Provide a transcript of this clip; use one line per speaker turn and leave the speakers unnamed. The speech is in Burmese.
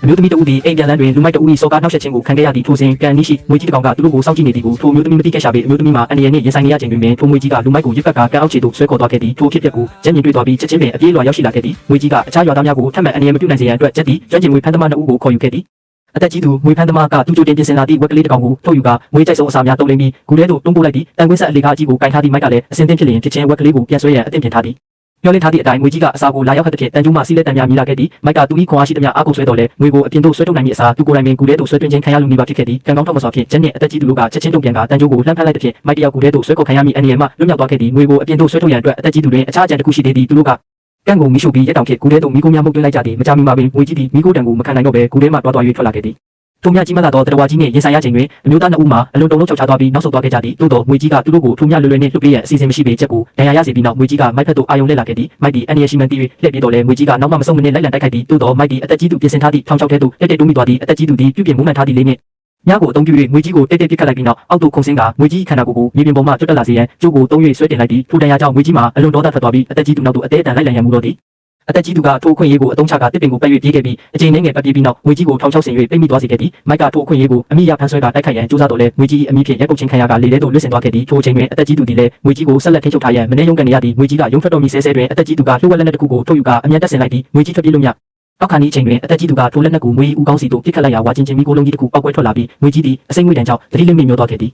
အမျိုးသမီးတဦးသည်အိမ်ပြန်လန်းတွင်လူမိုက်တဦး၏စော်ကားနှောက်ယှက်ခြင်းကိုခံခဲ့ရသည့်ထိုစဉ်ကန်နီးရှိမွေကြီးတစ်ကောင်ကသူတို့ကိုစောင့်ကြည့်နေသည်ကိုထိုအမျိုးသမီးမသိခဲ့ရှာပေအမျိုးသမီးမှာအန်ဒီရဲ့နှင့်ရင်ဆိုင်နေရခြင်းတွင်ပင်ထိုမွေကြီးကလူမိုက်ကိုရစ်ပတ်ကကန်အောက်ခြေသို့ဆွဲခေါ်သွားခဲ့သည်ထိုဖြစ်ပျက်ကိုကျန်းမြင်တွေ့သွားပြီးချက်ချင်းပင်အပြေးလွှာရောက်ရှိလာခဲ့သည်မွေကြီးကအခြားရွာသားများကိုထပ်မံအန်ဒီရဲ့မပြုနိုင်စေရန်အတွက်ကျက်သည်ကျွမ်းကျင်မွေဖမ်းသမား2ဦးကိုခေါ်ယူခဲ့သည်အသက်ကြီးသူမွေဖမ်းသမားကသူ့ကြိုတင်ပြင်ဆင်လာသည့်ဝက်ကလေးတစ်ကောင်ကိုထုတ်ယူကမွေးကြိုက်ဆုံးအစာများတုံးလင်းပြီးဂူထဲသို့တွန်းပို့လိုက်သည်တန်ခွင်းဆက်အလေကားအကြီးကိုကင်ထားသည့်မိုက်ကလည်းအစင်သင့်ဖြစ်လျင်ဖြစ်ချင်းဝက်ကလေးကိုပြန်ဆွဲရန်အသင့်ပြင်ထားသည်မျောလင့်ထားသည့်အတိုင်းမွေကြီးကအစာကိုလာရောက်ခတ်တဲ့ဖြင့်တန်ကျိုးမှစီးလက်တံများမြည်လာခဲ့သည်မိုက်ကသူ၏ခွန်အားရှိသမျှအားကိုဆွဲတော်လဲငွေကိုအပြင်သို့ဆွဲထုတ်နိုင်မည့်အစားသူကိုယ်တိုင်ပင်ဂူထဲသို့ဆွဲသွင်းခြင်းခံရလူနေပါဖြစ်ခဲ့သည်ကံကောင်းထောက်မစွာဖြင့်ကျန်းနှင့်အသက်ကြီးသူတို့ကချက်ချင်းတုံ့ပြန်ကတန်ကျိုးကိုလှမ်းဖက်လိုက်တဲ့ဖြင့်မိုက်တယောက်ဂူထဲသို့ဆွဲခေါ်ခံရမည့်အနေနဲ့မှလွတ်မြောက်သွားခဲ့သည်ငွေကိုအပြင်သို့ဆွဲထုတ်ရန်အတွက်အသက်ကြီးသူတွင်အခြားအကြံတစ်ခုရှိသေးသည်သူတို့ကကံကိုမိရှုပြီးရက်တောင်ခေတ်ဂူထဲသို့မိခိုးများမှုတ်သွင်းလိုက်ကြသည်မကြာမီမှာပင်ငွေကြီးသည်မိခိုးတံကိုမခံနိုင်တော့ဘဲဂူထဲမှတွား၍ထွက်လာခဲ့သည်ထိုမြကြီးမလာသောတရဝါကြီးနှင့်ရင်ဆိုင်ရချိန်တွင်အမျိုးသား2ဦးမှာအလွန်တုံလုံးချောက်ချသွားပြီးနောက်ဆုတ်သွားခဲ့ကြသည်သို့သောငွေကြီးကသူတို့ကိုထိုမြလွယ်လွယ်နှင့်လွတ်ပေးရန်အစီအစဉ်မရှိပေချက်ကိုဒဏ်ရာရစေပြီးနောက်ငွေကြီးကမိုက်ဖက်သို့အာယုံလှည့်လာခဲ့သည်မိုက်သည်အန်ဒီယရှိမှန်တီး၍လှည့်ပြေးတော်လဲငွေကြီးကနောက်မှမဆုံးမနစ်လိုက်လံတိုက်ခိုက်သည်သို့သောမိုက်သည်အသက်ကြီးသူပြင်ဆင်ထားသည့်ထောင်ချောက်ထဲသို့တက်တိုးမိသွားသည်အသက်ကြီးသူသည်ပြုပြင်မူးမှန်ထားသည့်လေးနှင့်ညကိုအုံပြု၍ငွေကြီးကိုတိတ်တိတ်ပစ်ခတ်လိုက်ပြီးနောက်အောက်သို့ခုန်ဆင်းကငွေကြီးခန္ဓာကိုယ်ကိုမြေပြင်ပေါ်မှကျွတ်တက်လာစေရန်ကျိုးကိုတုံး၍ဆွဲတင်လိုက်သည်ထိုတန်ရာကြောင့်ငွေကြီးမှာအလွန်ဒေါသထွက်သွားပြီးအသက်ကြီးသူနောက်သို့အသေးအတန်လိုက်လံရန်မူတော့သည်အသက်ကြီးသူကထိုအခွင့်အရေးကိုအသုံးချကတစ်ပင်ကိုပတ်၍ပြေးခဲ့ပြီးအချိန်နှင်းငယ်ပတ်ပြေးပြီးနောက်ငွေကြီးကိုထောင်ချောက်ဆင်၍ပိတ်မိသွားစေခဲ့သည်မိုက်ကထိုအခွင့်အရေးကိုအမိရဖန်ဆွဲကတိုက်ခိုက်ရန်ကြိုးစားတော့လဲငွေကြီးအမိဖြင့်ရက်ကုတ်ချင်းခံရကလေထဲသို့လွတ်ဆင်သွားခဲ့သည်ထိုအချိန်တွင်အသက်ကြီးသူသည်လည်းငွေကြီးကိုဆက်လက်ထိန်းချုပ်ထားရန်မနေရုံးကန်နေရသည်ငွေကြီးကရုံထွက်တော်မူဆဲဆဲတွင်အသက်ကြီးသူကလှုပ်ဝက်လက်နက်တစ်ခုကိုထုတ်ယူကအမြန်တက်ဆင်လိုက်သည်ငွေကြီးထွက်ပြေးလို့မြအောက်ခါနီးအချိန်တွင်အသက်ကြီးသူကထိုလက်နက်ကိုငွေဦးကောင်းစီသို့ပစ်ခတ်လိုက်ရာဝါချင်းချင်းမီကိုလုံးကြီးတစ်ခုပောက်ကွဲထွက်လာပြီးငွေကြီးသည်အစိမ့်ငွေတံကြောင့်သတိလင့်မိမျောသွားခဲ့သည်